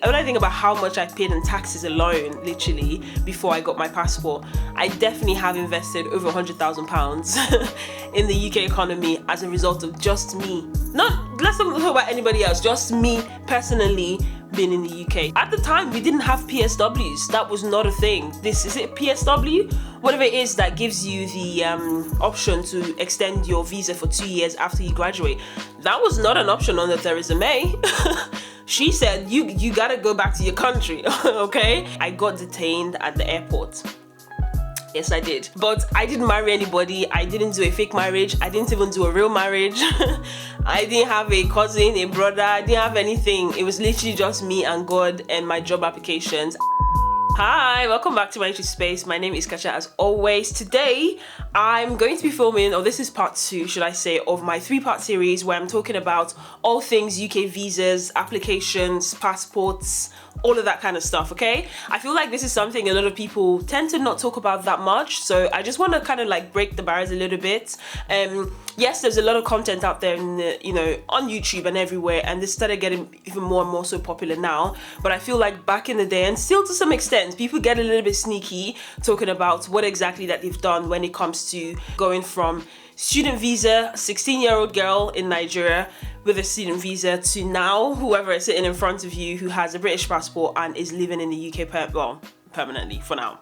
When I think about how much I paid in taxes alone, literally, before I got my passport, I definitely have invested over £100,000 in the UK economy as a result of just me. Let's not talk about anybody else, just me personally being in the UK. At the time, we didn't have PSWs. That was not a thing. Is it PSW? Whatever it is that gives you the option to extend your visa for 2 years after you graduate. That was not an option under Theresa May. She said, you gotta go back to your country, okay? I got detained at the airport. Yes, I did. But I didn't marry anybody. I didn't do a fake marriage. I didn't even do a real marriage. I didn't have a cousin, a brother. I didn't have anything. It was literally just me and God and my job applications. Hi, welcome back to my YouTube space. My name is Kacha as always. Today, I'm going to be filming, or this is part 2, should I say, of my 3-part series where I'm talking about all things UK visas, applications, passports, all of that kind of stuff, okay? I feel like this is something a lot of people tend to not talk about that much, so I just want to kind of like break the barriers a little bit. Yes, there's a lot of content out there, on YouTube and everywhere, and this started getting even more and more so popular now, but I feel like back in the day, and still to some extent, people get a little bit sneaky talking about what exactly that they've done when it comes to going from student visa, 16-year-old girl in Nigeria with a student visa, to now whoever is sitting in front of you who has a British passport and is living in the UK permanently for now.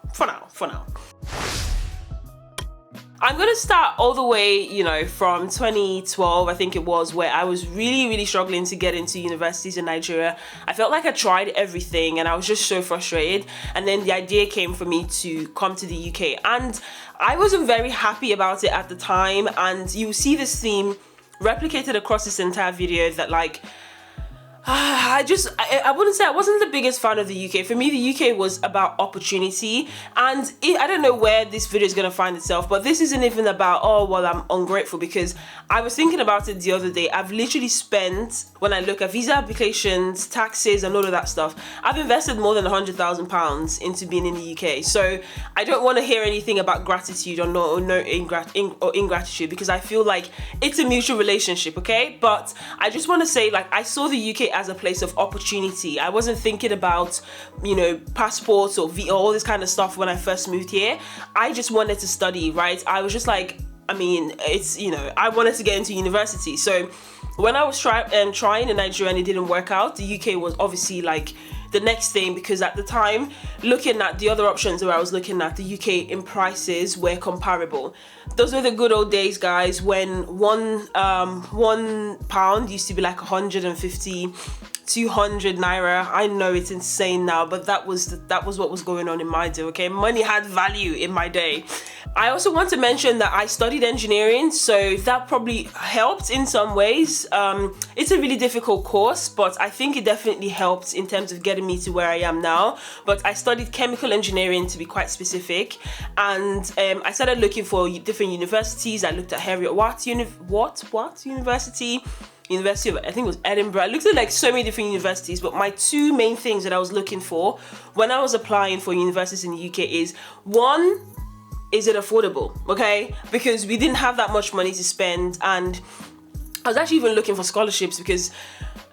I'm gonna start all the way, from 2012, I think it was, where I was really struggling to get into universities in Nigeria. I felt like I tried everything and I was just so frustrated. And then the idea came for me to come to the UK. And I wasn't very happy about it at the time. And you see this theme replicated across this entire video that I wouldn't say I wasn't the biggest fan of the UK. For me, the UK was about opportunity, and I don't know where this video is going to find itself, but this isn't even about, I'm ungrateful, because I was thinking about it the other day. I've literally spent, when I look at visa applications, taxes, and all of that stuff, I've invested more than £100,000 into being in the UK. So I don't want to hear anything about gratitude or ingratitude, because I feel like it's a mutual relationship, okay? But I just want to say, I saw the UK as a place of opportunity. I wasn't thinking about, passports or all this kind of stuff when I first moved here. I just wanted to study, right? I was just I wanted to get into university. So when I was trying in Nigeria and it didn't work out, the UK was obviously the next thing, because at the time, looking at the other options where I was looking at, the UK in prices were comparable. Those were the good old days, guys, when £1 used to be 150, 200 naira. I know it's insane now, but that was what was going on in my day, okay? Money had value in my day. I also want to mention that I studied engineering, so that probably helped in some ways. It's a really difficult course, but I think it definitely helped in terms of getting me to where I am now. But I studied chemical engineering, to be quite specific, and I started looking for different universities. I looked at Heriot-Watt University of, I think it was Edinburgh. I looked at so many different universities, but my 2 main things that I was looking for when I was applying for universities in the UK is, one, is it affordable, okay? Because we didn't have that much money to spend, and I was actually even looking for scholarships because,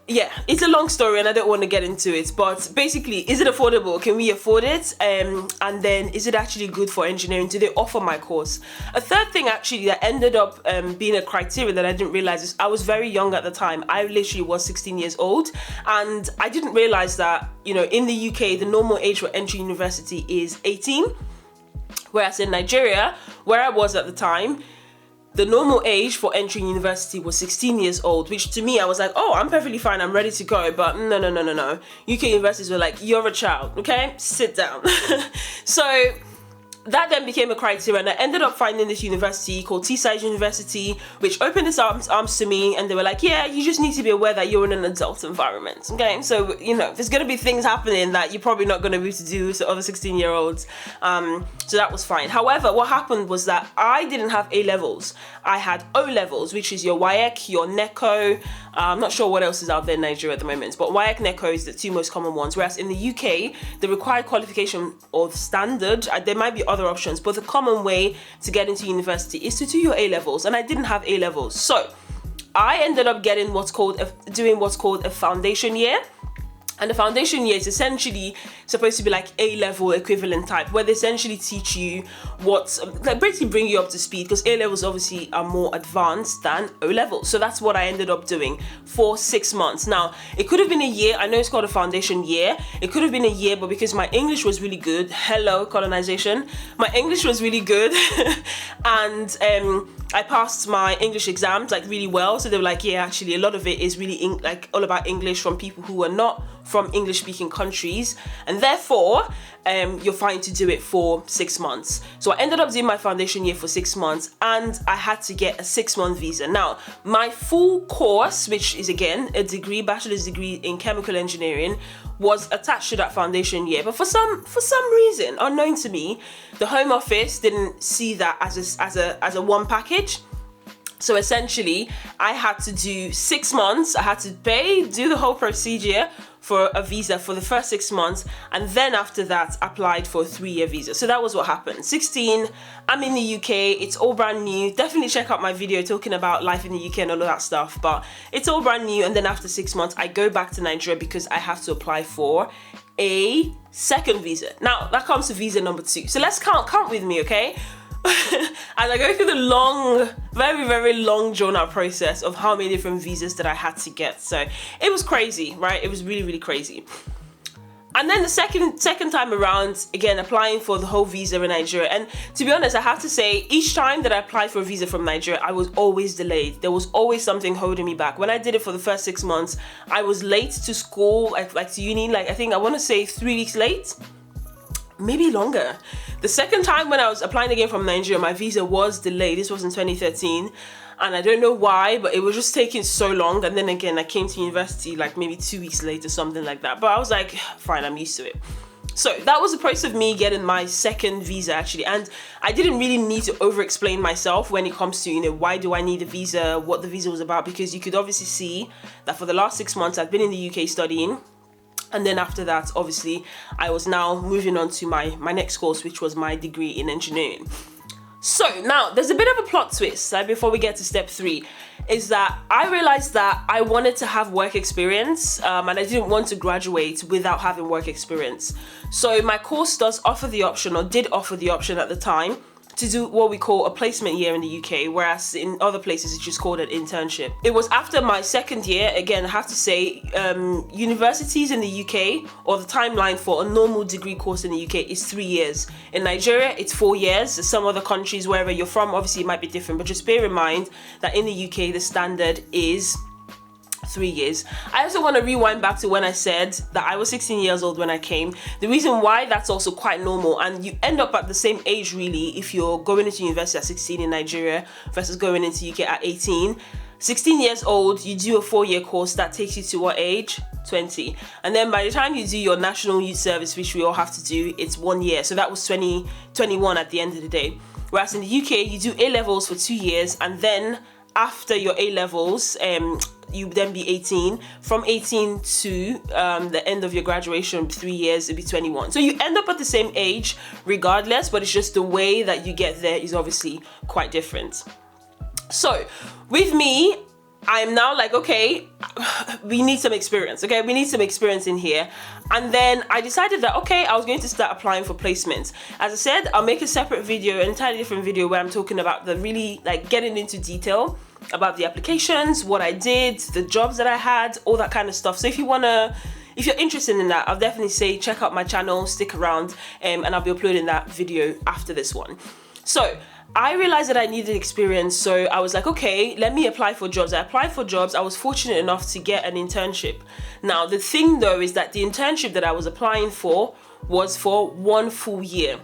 yeah, it's a long story and I don't want to get into it, but basically, is it affordable? Can we afford it? And then, is it actually good for engineering? Do they offer my course? A third thing actually that ended up being a criteria that I didn't realize is I was very young at the time. I literally was 16 years old, and I didn't realize that, in the UK, the normal age for entry university is 18, whereas in Nigeria, where I was at the time, the normal age for entering university was 16 years old, which to me, I was like, I'm perfectly fine, I'm ready to go. But no. UK universities were like, you're a child, okay? Sit down. So that then became a criteria, and I ended up finding this university called Teesside University, which opened its arms to me, and they were like, yeah, you just need to be aware that you're in an adult environment, okay? So, there's going to be things happening that you're probably not going to be able to do to other 16-year-olds, so that was fine. However, what happened was that I didn't have A-levels. I had O-levels, which is your WAEC, your NECO. I'm not sure what else is out there in Nigeria at the moment, but WAEC, NECO is the 2 most common ones, whereas in the UK, the required qualification of standard, there might be other options, but the common way to get into university is to do your A-levels, and I didn't have A-levels. So I ended up getting doing what's called a foundation year. And the foundation year is essentially supposed to be like A-level equivalent type, where they essentially teach you like basically bring you up to speed, because A-levels obviously are more advanced than O-levels. So that's what I ended up doing for 6 months. Now, it could have been a year. I know it's called a foundation year. It could have been a year, but because my English was really good, hello colonization, my English was really good, and I passed my English exams like really well. So they were like, yeah, actually a lot of it is really like all about English from people who are not from English speaking countries, and therefore you're fine to do it for 6 months. So I ended up doing my foundation year for 6 months, and I had to get a 6-month visa. Now, my full course, which is again a degree, bachelor's degree in chemical engineering, was attached to that foundation year. But for some reason unknown to me, the Home Office didn't see that as a one package. So essentially, I had to do 6 months. I had to do the whole procedure for a visa for the first 6 months, and then after that applied for a 3-year visa. So that was what happened. 16, I'm in the UK, it's all brand new. Definitely check out my video talking about life in the UK and all of that stuff, but it's all brand new. And then after 6 months, I go back to Nigeria because I have to apply for a second visa. Now that comes to visa number 2. So let's count with me, okay? As I go through the long, very, very long drawn out process of how many different visas that I had to get. So it was crazy, right? It was really, really crazy. And then the second time around, again, applying for the whole visa in Nigeria. And to be honest, I have to say, each time that I applied for a visa from Nigeria, I was always delayed. There was always something holding me back. When I did it for the first 6 months, I was late to school, like to uni, like I want to say 3 weeks late. Maybe longer. The second time when I was applying again from Nigeria, my visa was delayed. This was in 2013, and I don't know why, but it was just taking so long. And then again, I came to university like maybe 2 weeks later, something like that. But I was like, fine, I'm used to it. So that was the process of me getting my second visa actually. And I didn't really need to over-explain myself when it comes to, why do I need a visa, what the visa was about, because you could obviously see that for the last 6 months I've been in the UK studying. And then after that, obviously, I was now moving on to my next course, which was my degree in engineering. So now there's a bit of a plot twist, like before we get to step 3, is that I realized that I wanted to have work experience, and I didn't want to graduate without having work experience. So my course does offer the option, or did offer the option at the time, to do what we call a placement year in the UK, whereas in other places it's just called an internship. It was after my second year, again, I have to say, universities in the UK, or the timeline for a normal degree course in the UK is 3 years. In Nigeria, it's 4 years. Some other countries, wherever you're from, obviously it might be different, but just bear in mind that in the UK, the standard is 3 years. I also want to rewind back to when I said that I was 16 years old when I came. The reason why that's also quite normal, and you end up at the same age really if you're going into university at 16 in Nigeria versus going into UK at 18. 16 years old, you do a 4-year course that takes you to what age? 20. And then by the time you do your national youth service, which we all have to do, it's 1 year. So that was 2021 at the end of the day. Whereas in the UK, you do A-levels for 2 years, and then after your A-levels, you then be 18. From 18 to the end of your graduation, 3 years, it'll be 21. So you end up at the same age regardless, but it's just the way that you get there is obviously quite different. So with me, I'm now like, okay, we need some experience, okay? We need some experience in here. And then I decided that, okay, I was going to start applying for placements. As I said, I'll make a separate video, an entirely different video where I'm talking about the really, like, getting into detail about the applications, what I did, the jobs that I had, all that kind of stuff. So if you're interested in that, I'll definitely say check out my channel, stick around, and I'll be uploading that video after this one. So I realized that I needed experience, so I was like, okay, let me apply for jobs. I applied for jobs. I was fortunate enough to get an internship. Now, the thing though is that the internship that I was applying for was for 1 full year.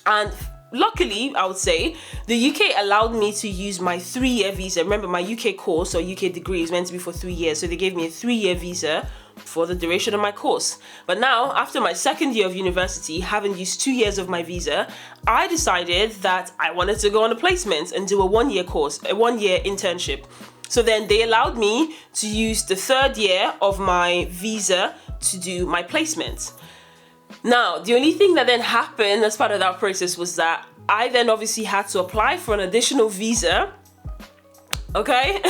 And luckily, I would say, the UK allowed me to use my 3-year visa. Remember, my UK course or UK degree is meant to be for 3 years, so they gave me a 3-year visa for the duration of my course. But now, after my second year of university, having used 2 years of my visa, I decided that I wanted to go on a placement and do a 1-year course, a 1-year internship. So then they allowed me to use the 3rd year of my visa to do my placement. Now, the only thing that then happened as part of that process was that I then obviously had to apply for an additional visa, okay,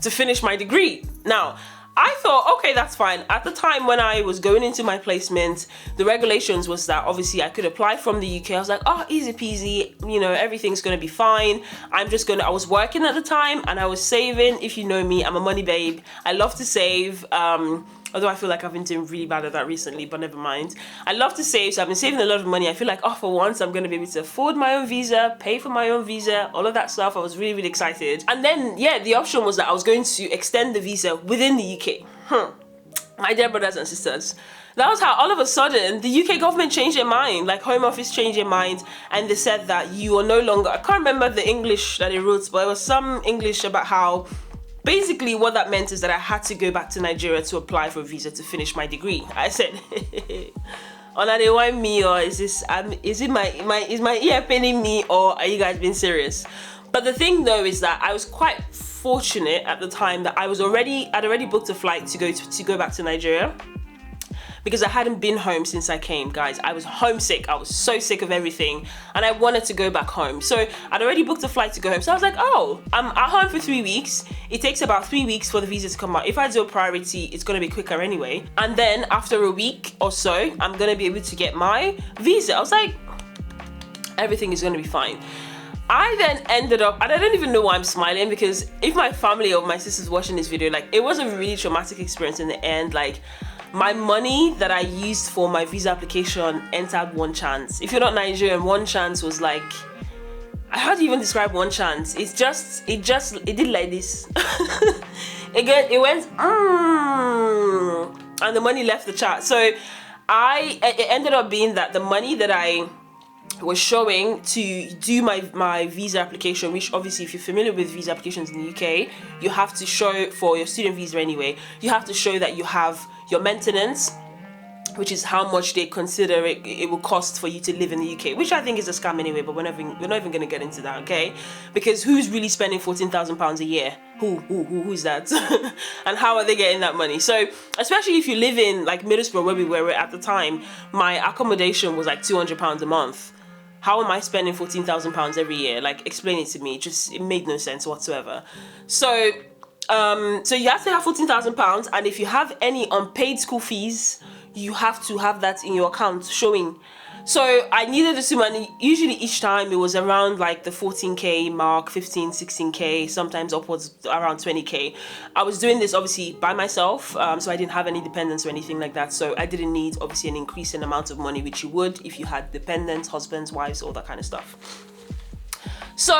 to finish my degree. Now, I thought, okay, that's fine. At the time when I was going into my placement, the regulations was that obviously I could apply from the UK. I was like, oh, easy peasy, you know, everything's gonna be fine. I was working at the time and I was saving. If you know me, I'm a money babe. I love to save. Although I feel like I've been doing really bad at that recently, but never mind. I love to save, so I've been saving a lot of money. I feel like, oh, for once, I'm going to be able to afford my own visa, pay for my own visa, all of that stuff. I was really, really excited. And then, yeah, the option was that I was going to extend the visa within the UK. My dear brothers and sisters, that was how all of a sudden the UK government changed their mind, like Home Office changed their mind, and they said that you are no longer, I can't remember the English that they wrote, but it was some English about how basically what that meant is that I had to go back to Nigeria to apply for a visa to finish my degree. I said, "Ona, they want me, or is my ear paining me, or are you guys being serious?" But the thing though is that I was quite fortunate at the time that I'd already booked a flight to go back to Nigeria, because I hadn't been home since I came, guys. I was homesick. I was so sick of everything and I wanted to go back home. So I'd already booked a flight to go home. So I was like, oh, I'm at home for 3 weeks. It takes about 3 weeks for the visa to come out. If I do a priority, it's gonna be quicker anyway. And then after a week or so, I'm gonna be able to get my visa. I was like, everything is gonna be fine. I then ended up, and I don't even know why I'm smiling, because if my family or my sister's watching this video, like, it was a really traumatic experience in the end. Like, my money that I used for my visa application entered one chance. If you're not Nigerian, one chance was like, how do you even describe one chance? It did like this. It went, and the money left the chart. So it ended up being that the money that I was showing to do my visa application, which obviously if you're familiar with visa applications in the UK, you have to show, for your student visa anyway, you have to show that you have your maintenance, which is how much they consider it will cost for you to live in the UK, which I think is a scam anyway, but we're not even going to get into that, okay? Because who's really spending £14,000 a year? Who's that? And how are they getting that money? So especially if you live in like Middlesbrough, where we were at the time, my accommodation was like £200 a month. How am I spending £14,000 every year? Like, explain it to me. It made no sense whatsoever. So you have to have £14,000, and if you have any unpaid school fees, you have to have that in your account showing. So I needed the money. Usually each time it was around like the 14k mark, 15, 16k, sometimes upwards around 20k. I was doing this obviously by myself, so I didn't have any dependents or anything like that. So I didn't need obviously an increase in amount of money, which you would if you had dependents, husbands, wives, all that kind of stuff. So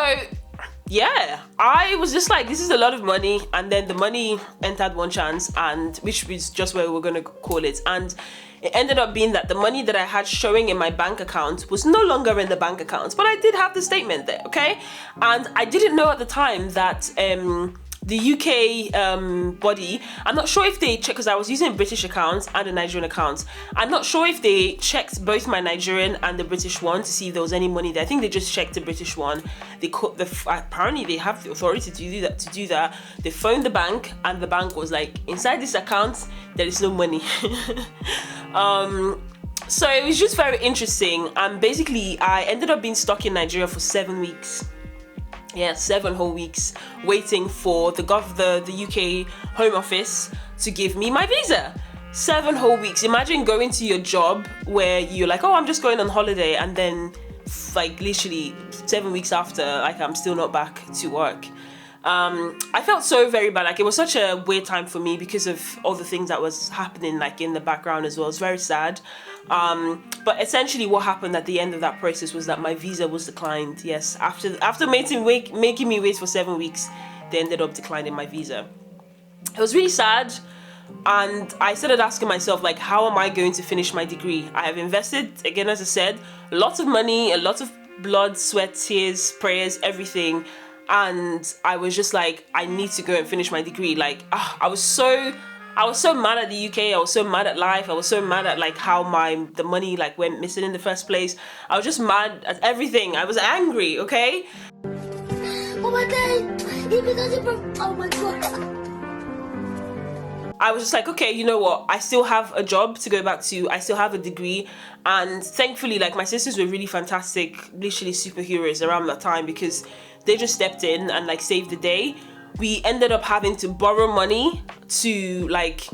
yeah, I was just like, this is a lot of money. And then the money entered one chance, and which is just where we're going to call it. And it ended up being that the money that I had showing in my bank account was no longer in the bank account, but I did have the statement there, okay? And I didn't know at the time that the UK body, I'm not sure if they checked, because I was using a British account and a Nigerian account. I'm not sure if they checked both my Nigerian and the British one to see if there was any money there. I think they just checked the British one. Apparently they have the authority to do that. They phoned the bank, and the bank was like, inside this account there is no money. So it was just very interesting, and basically I ended up being stuck in Nigeria for 7 weeks. Yeah, 7 whole weeks waiting for the UK Home Office to give me my visa. 7 whole weeks. Imagine going to your job where you're like, oh, I'm just going on holiday, and then like literally 7 weeks after, like, I'm still not back to work. I felt so very bad. Like, it was such a weird time for me because of all the things that was happening like in the background as well. It's very sad. But essentially what happened at the end of that process was that my visa was declined. Yes, after making me wait for 7 weeks, they ended up declining my visa. It was really sad, and I started asking myself, like, how am I going to finish my degree? I have invested, again, as I said, lots of money, a lot of blood, sweat, tears, prayers, everything. And I was just like, I need to go and finish my degree. Like, I was so mad at the UK. I was so mad at life. I was so mad at like how the money like went missing in the first place. I was just mad at everything. I was angry, okay? Oh my God! Oh my God! I was just like, okay, you know what? I still have a job to go back to. I still have a degree. And thankfully, like, my sisters were really fantastic, literally superheroes around that time, because they just stepped in and like saved the day. we ended up having to borrow money to like,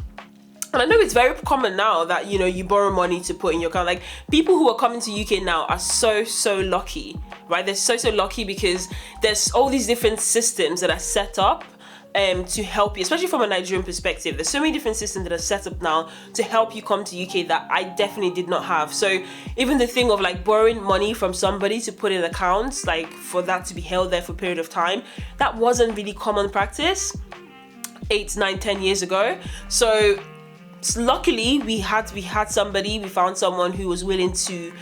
and I know it's very common now that, you know, you borrow money to put in your account. Like, people who are coming to UK now are so lucky, right? They're so lucky because there's all these different systems that are set up to help you, especially from a Nigerian perspective. There's so many different systems that are set up now to help you come to UK that I definitely did not have. So even the thing of like borrowing money from somebody to put in accounts, like for that to be held there for a period of time, that wasn't really common practice 8, 9, 10 years ago. So luckily we had somebody, we found someone who was willing to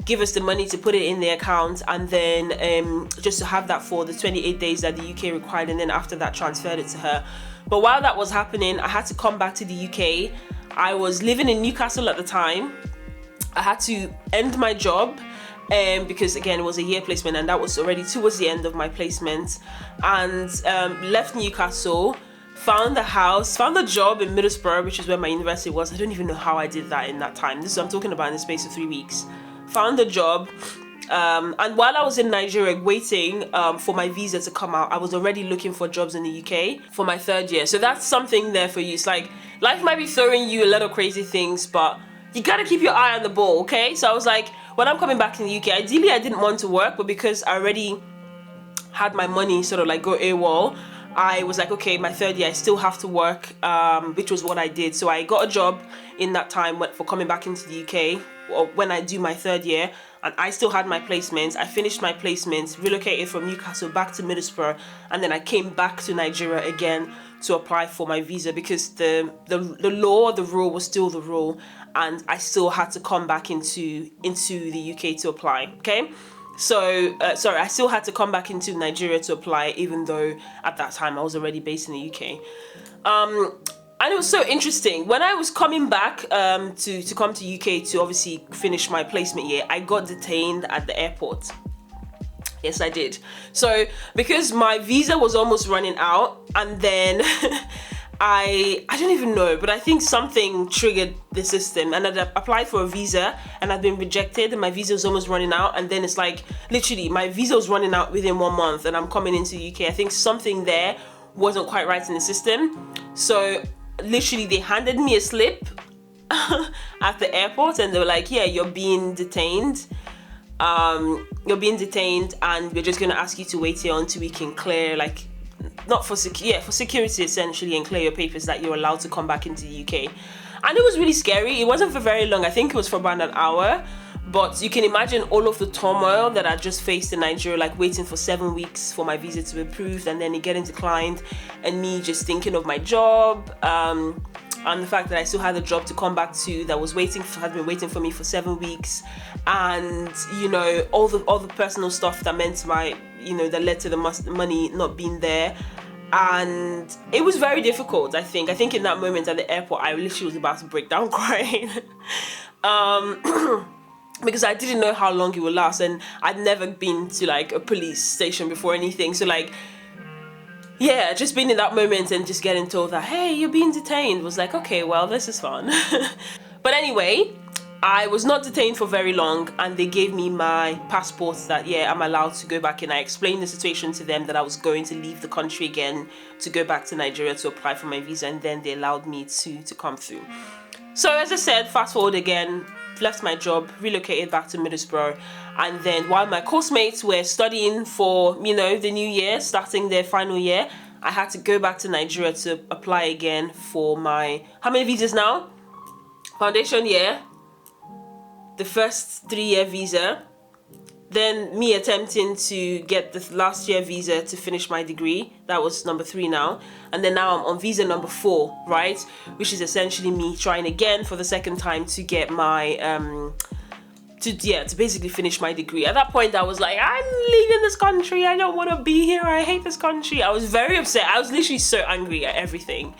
give us the money to put it in the account, and then just to have that for the 28 days that the UK required, and then after that transferred it to her. But while that was happening, I had to come back to the UK. I was living in Newcastle at the time. I had to end my job because again it was a year placement, and that was already towards the end of my placement, and left Newcastle, found a job in Middlesbrough, which is where my university was. I don't even know how I did that in that time. I'm talking about in the space of 3 weeks. Found a job, and while I was in Nigeria waiting for my visa to come out, I was already looking for jobs in the UK for my 3rd year. So that's something there for you. It's like life might be throwing you a lot of crazy things, but you gotta keep your eye on the ball, okay? So I was like, when I'm coming back in the UK, ideally I didn't want to work, but because I already had my money sort of like go AWOL, I was like, okay, my 3rd year I still have to work, which was what I did. So I got a job in that time for coming back into the UK, or when I do my 3rd year, and I still had my placements. I finished my placements, relocated from Newcastle back to Middlesbrough, and then I came back to Nigeria again to apply for my visa, because the rule was still the rule, and I still had to come back into the UK to apply, okay? So, I still had to come back into Nigeria to apply, even though at that time I was already based in the UK. And it was so interesting. When I was coming back to come to UK to obviously finish my placement year, I got detained at the airport. Yes, I did. So, because my visa was almost running out, and then I don't even know, but I think something triggered the system, and I'd applied for a visa and I'd been rejected, and my visa was almost running out, and then it's like literally my visa was running out within 1 month and I'm coming into the UK. I think something there wasn't quite right in the system. So literally they handed me a slip at the airport, and they were like, yeah, you're being detained. You're being detained, and we're just going to ask you to wait here until we can clear, like, not for for security essentially, and clear your papers that you're allowed to come back into the UK. And it was really scary. It wasn't for very long. I think it was for about an hour. But you can imagine all of the turmoil that I just faced in Nigeria, like waiting for 7 weeks for my visa to be approved, and then it getting declined, and me just thinking of my job, and the fact that I still had a job to come back to that had been waiting for me for 7 weeks, and you know, all the personal stuff that meant that led to the money not being there. And it was very difficult. I think in that moment at the airport, I literally was about to break down crying. Because I didn't know how long it would last, and I'd never been to like a police station before or anything. So like, yeah, just being in that moment and just getting told that, hey, you're being detained, was like, okay, well, this is fun. But anyway, I was not detained for very long, and they gave me my passport that, yeah, I'm allowed to go back in. I explained the situation to them, that I was going to leave the country again to go back to Nigeria to apply for my visa, and then they allowed me to come through. So as I said, fast forward again, left my job, relocated back to Middlesbrough, and then while my course mates were studying for, the new year, starting their final year, I had to go back to Nigeria to apply again for my, how many visas now? Foundation year, the first 3-year visa, then me attempting to get the last year visa to finish my degree. That was number 3 now. And then now I'm on visa number 4, right? Which is essentially me trying again for the second time to get my, to basically finish my degree. At that point, I was like, I'm leaving this country. I don't want to be here. I hate this country. I was very upset. I was literally so angry at everything.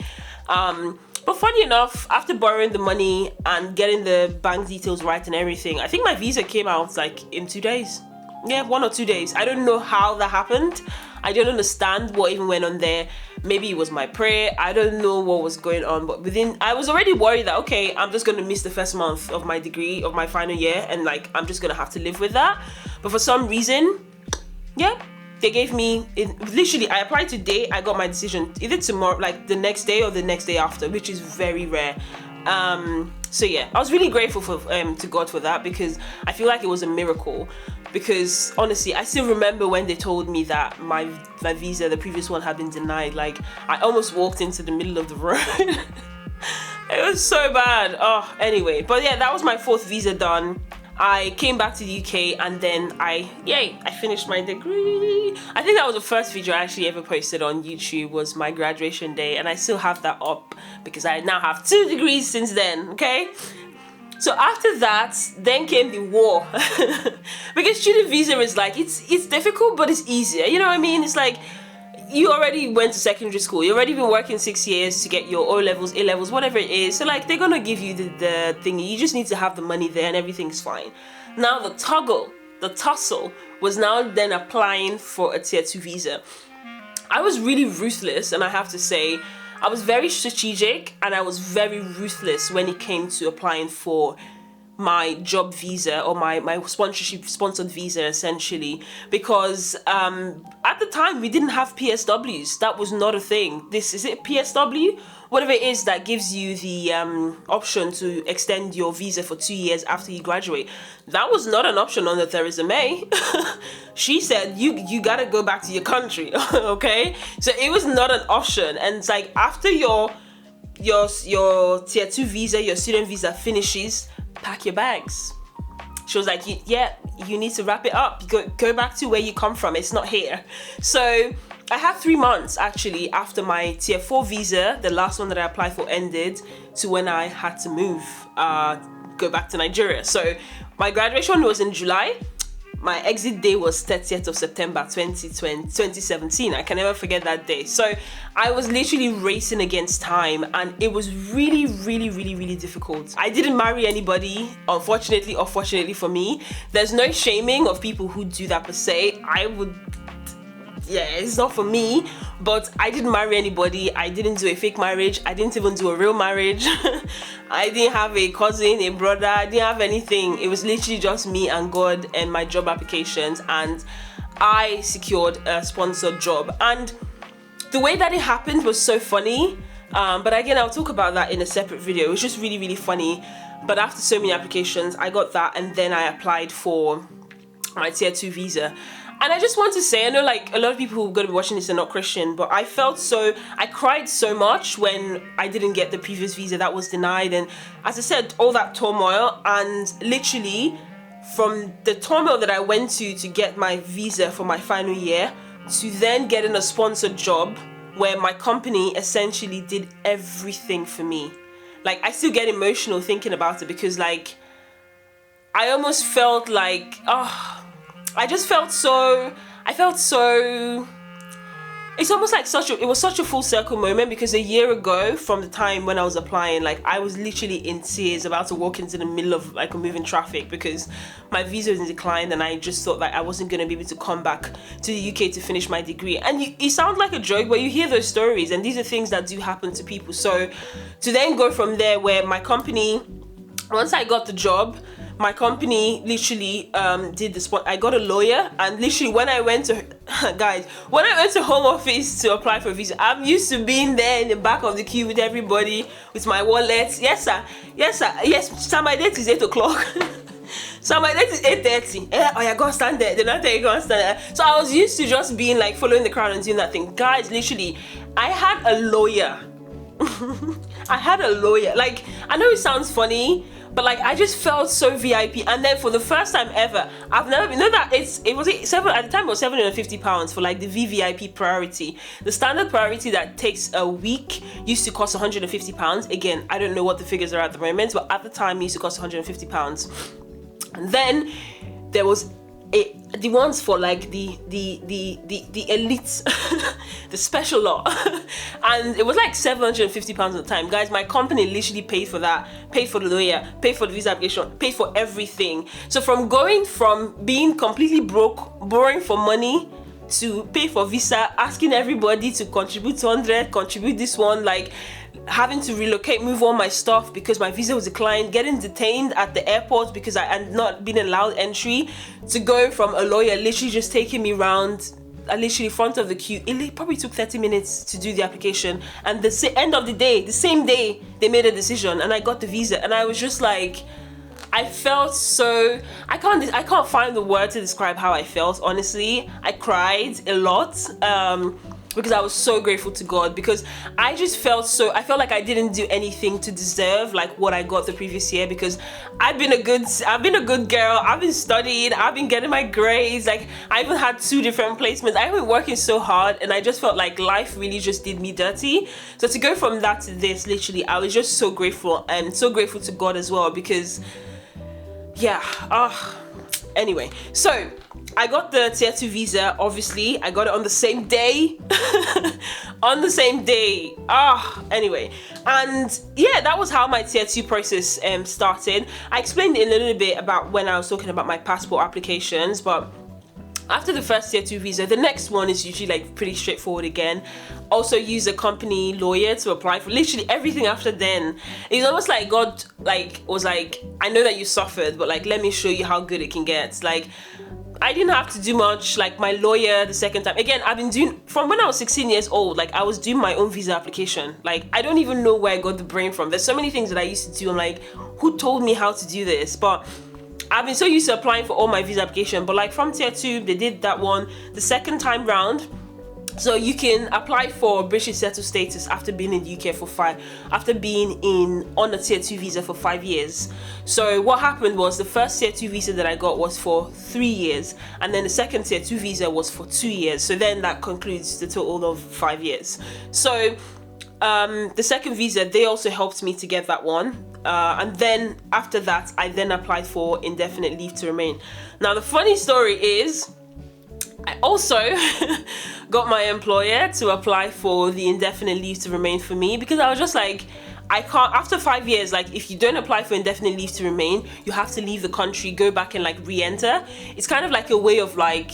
But funny enough, after borrowing the money and getting the bank details right and everything, I think my visa came out like in 2 days. Yeah, 1 or 2 days. I don't know how that happened. I don't understand what even went on there. Maybe it was my prayer. I don't know what was going on. But I was already worried that, okay, I'm just going to miss the first month of my degree, of my final year. And like, I'm just going to have to live with that. But for some reason, yeah, they gave me, literally, I applied today, I got my decision either tomorrow, like the next day or the next day after, which is very rare. So yeah, I was really grateful for to God for that, because I feel like it was a miracle. Because honestly, I still remember when they told me that my visa, the previous one, had been denied. Like, I almost walked into the middle of the road. It was so bad. Oh, anyway, but yeah, that was my 4th visa done. I came back to the UK, and then I finished my degree. I think that was the first video I actually ever posted on YouTube, was my graduation day, and I still have that up because I now have 2 degrees since then, okay? So after that, then came the war. Because student visa is like, it's difficult, but it's easier. You know what I mean? It's like, you already went to secondary school. You already been working 6 years to get your O levels, A levels, whatever it is. So like, they're gonna give you the thingy. You just need to have the money there, and everything's fine. Now the tussle was now then applying for a tier 2 visa. I was really ruthless, and I have to say, I was very strategic, and I was very ruthless when it came to applying for my job visa, or my sponsored visa, essentially, because at the time we didn't have PSWs. That was not a thing. Is it PSW? Whatever it is that gives you the option to extend your visa for 2 years after you graduate. That was not an option under Theresa May. She said you gotta go back to your country. Okay, so it was not an option. And it's like, after your tier 2 visa, your student visa finishes, pack your bags. She was like, yeah, you need to wrap it up. Go back to where you come from. It's not here. So I had 3 months actually after my tier 4 visa, the last one that I applied for, ended, to when I had to move, go back to Nigeria. So my graduation was in July. My exit day was 30th of September 2017. I can never forget that day. So I was literally racing against time, and it was really, really, really, really difficult. I didn't marry anybody, unfortunately or fortunately for me. There's no shaming of people who do that per se. It's not for me, but I didn't marry anybody. I didn't do a fake marriage. I didn't even do a real marriage. I didn't have a cousin, a brother. I didn't have anything. It was literally just me and God and my job applications, and I secured a sponsored job. And the way that it happened was so funny, but again, I'll talk about that in a separate video. It was just really, really funny. But after so many applications, I got that, and then I applied for my tier 2 visa. And I just want to say, I know like a lot of people who are going to be watching this are not Christian, but I cried so much when I didn't get the previous visa that was denied. And as I said, all that turmoil, and literally from the turmoil that I went to get my visa for my final year, to then getting a sponsored job where my company essentially did everything for me. Like, I still get emotional thinking about it, because like, I almost felt like, I felt so, it's almost like it was such a full circle moment, because a year ago from the time when I was applying, like, I was literally in tears, about to walk into the middle of like a moving traffic, because my visa was in decline, and I just thought like I wasn't going to be able to come back to the UK to finish my degree. And it sounds like a joke, but you hear those stories, and these are things that do happen to people. So to then go from there, where my company, once I got the job, my company literally did the spot. I got a lawyer, and literally when I went to home office to apply for a visa, I'm used to being there in the back of the queue with everybody with my wallet. Yes sir, so my date is 8 o'clock. So my date is 8:30. Oh yeah, go stand there. They're not there, you go stand there. So I was used to just being like following the crowd and doing that thing. Guys, literally, I had a lawyer. Like, I know it sounds funny, but like, I just felt so VIP. And then for the first time ever, I've never been, at the time it was £750 for like the VVIP priority. The standard priority that takes a week used to cost £150. Again, I don't know what the figures are at the moment, but at the time it used to cost £150. And then there was the ones for like the elites, the special lot, and it was like £750 at the time. Guys, my company literally paid for that, paid for the lawyer, paid for the visa application, paid for everything. So from going from being completely broke, borrowing for money, to pay for visa, asking everybody to contribute 200, contribute this one, like having to relocate, move all my stuff because my visa was declined, getting detained at the airport because I had not been allowed entry, to go from a lawyer literally just taking me around literally front of the queue. It probably took 30 minutes to do the application, and the end of the day, the same day, they made a decision and I got the visa. And I was just like, I felt so, I can't find the word to describe how I felt, honestly. I cried a lot, because I was so grateful to God, because I felt like I didn't do anything to deserve like what I got the previous year, because I've been a good girl. I've been studying, I've been getting my grades, like I even had 2 different placements. I've been working so hard, and I just felt like life really just did me dirty. So to go from that to this, literally, I was just so grateful, and so grateful to God as well, because anyway, so I got the tier 2 visa. Obviously, I got it on the same day. Anyway, and yeah, that was how my tier 2 process started. I explained in a little bit about when I was talking about my passport applications, but after the first tier 2 visa, the next one is usually like pretty straightforward again. Also use a company lawyer to apply for literally everything after then. It's almost like God was like, I know that you suffered, but like, let me show you how good it can get. Like, I didn't have to do much. Like, my lawyer the second time, again, I've been doing from when I was 16 years old. Like, I was doing my own visa application. Like, I don't even know where I got the brain from. There's so many things that I used to do. I'm like, who told me how to do this? But I've been so used to applying for all my visa application. But like from tier 2, they did that one the second time round. So you can apply for British settled status after being in the UK after being on a tier 2 visa for 5 years. So what happened was, the first tier 2 visa that I got was for 3 years, and then the second tier 2 visa was for 2 years. So then that concludes the total of 5 years. So the second visa, they also helped me to get that one. And then after that, I then applied for indefinite leave to remain. Now, the funny story is, I also got my employer to apply for the indefinite leave to remain for me, because I was just like, I can't, after 5 years, like if you don't apply for indefinite leave to remain, you have to leave the country, go back and like re-enter. It's kind of like a way of like,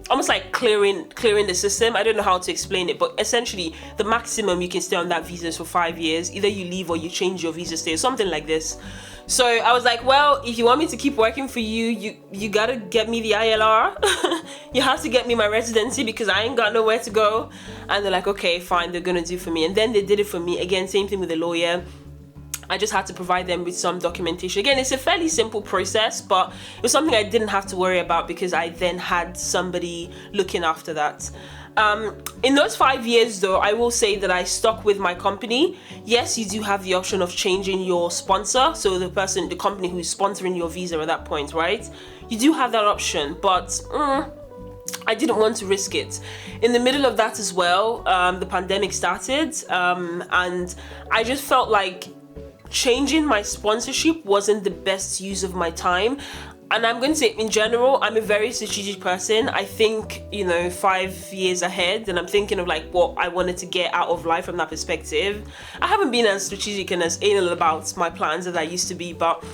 almost like clearing the system. I don't know how to explain it, but essentially the maximum you can stay on that visa is for 5 years. Either you leave or you change your visa stay, something like this. So I was like, well, if you want me to keep working for you, you gotta get me the ILR. You have to get me my residency, because I ain't got nowhere to go. And they're like, okay, fine, they're gonna do it for me. And then they did it for me. Again, same thing with the lawyer. I just had to provide them with some documentation. Again, it's a fairly simple process, but it was something I didn't have to worry about, because I then had somebody looking after that. In those 5 years though, I will say that I stuck with my company. Yes, you do have the option of changing your sponsor, so the company who's sponsoring your visa at that point, right? You do have that option, but I didn't want to risk it. In the middle of that as well, the pandemic started, and I just felt like changing my sponsorship wasn't the best use of my time. And I'm going to say, in general, I'm a very strategic person. I think, 5 years ahead, and I'm thinking of like what I wanted to get out of life from that perspective. I haven't been as strategic and as anal about my plans as I used to be, but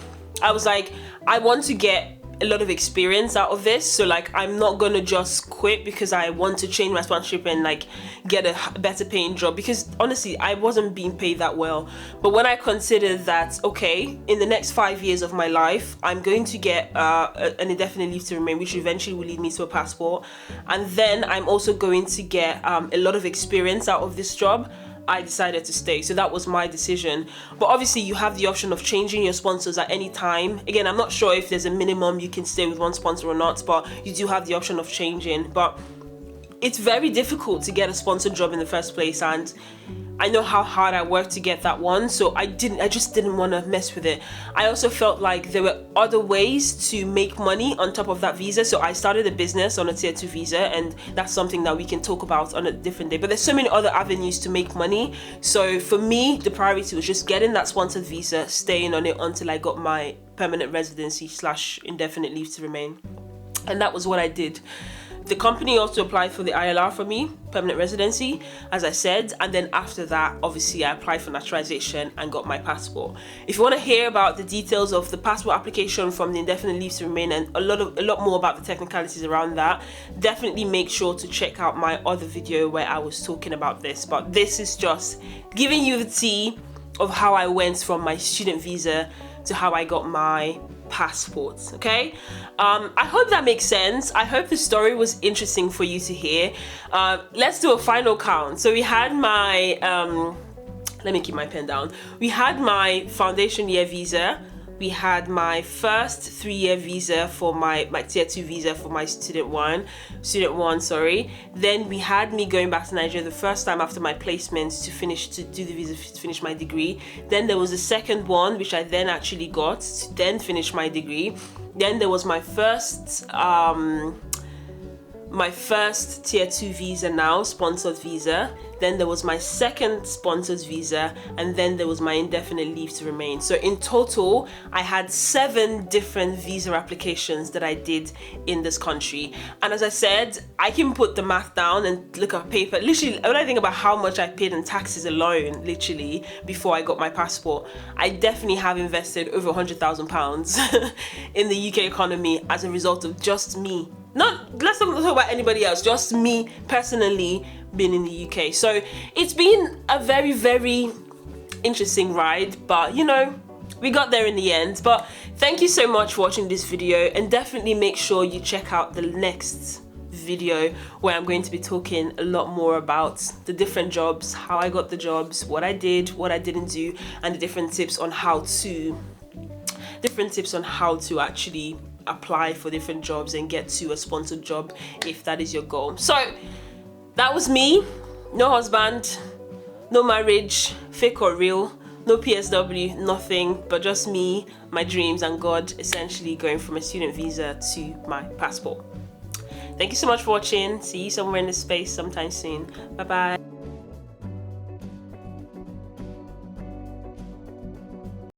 I was like, I want to get a lot of experience out of this. So like, I'm not gonna just quit because I want to change my sponsorship and like get a better paying job, because honestly I wasn't being paid that well. But when I considered that, okay, in the next 5 years of my life, I'm going to get an indefinite leave to remain, which eventually will lead me to a passport, and then I'm also going to get a lot of experience out of this job, I decided to stay. So that was my decision. But obviously you have the option of changing your sponsors at any time. Again, I'm not sure if there's a minimum you can stay with one sponsor or not, but you do have the option of changing. But it's very difficult to get a sponsored job in the first place, and I know how hard I worked to get that one, so I just didn't want to mess with it. I also felt like there were other ways to make money on top of that visa, so I started a business on a tier 2 visa, and that's something that we can talk about on a different day. But there's so many other avenues to make money, so for me the priority was just getting that sponsored visa, staying on it until I got my permanent residency / indefinite leave to remain, and that was what I did. The company also applied for the ILR for me, permanent residency, as I said, and then after that, obviously, I applied for naturalization and got my passport. If you want to hear about the details of the passport application from the indefinite leave to remain and a lot more about the technicalities around that, definitely make sure to check out my other video where I was talking about this. But this is just giving you the tea of how I went from my student visa to how I got my passport. Okay, I hope that makes sense. I hope the story was interesting for you to hear. Let's do a final count. So we had my let me keep my pen down. We had my foundation year visa. We had my first 3-year visa for my tier 2 visa for my student one. Then we had me going back to Nigeria the first time after my placements to do the visa to finish my degree. Then there was the second one, which I then actually got to then finish my degree. Then there was my first tier 2 visa, now sponsored visa. Then there was my second sponsored visa, and then there was my indefinite leave to remain. So in total, I had 7 different visa applications that I did in this country. And as I said, I can put the math down and look at paper. Literally, when I think about how much I paid in taxes alone, literally, before I got my passport, I definitely have invested over £100,000 in the UK economy as a result of just me. Let's not talk about anybody else, just me personally being in the UK. So it's been a very, very interesting ride, but you know, we got there in the end. But thank you so much for watching this video, and definitely make sure you check out the next video where I'm going to be talking a lot more about the different jobs, how I got the jobs, what I did, what I didn't do, and the different tips on how to actually apply for different jobs and get to a sponsored job if that is your goal. So that was me. No husband, no marriage, fake or real, no PSW, nothing, but just me, my dreams, and God essentially going from a student visa to my passport. Thank you so much for watching. See you somewhere in the space sometime soon. Bye bye.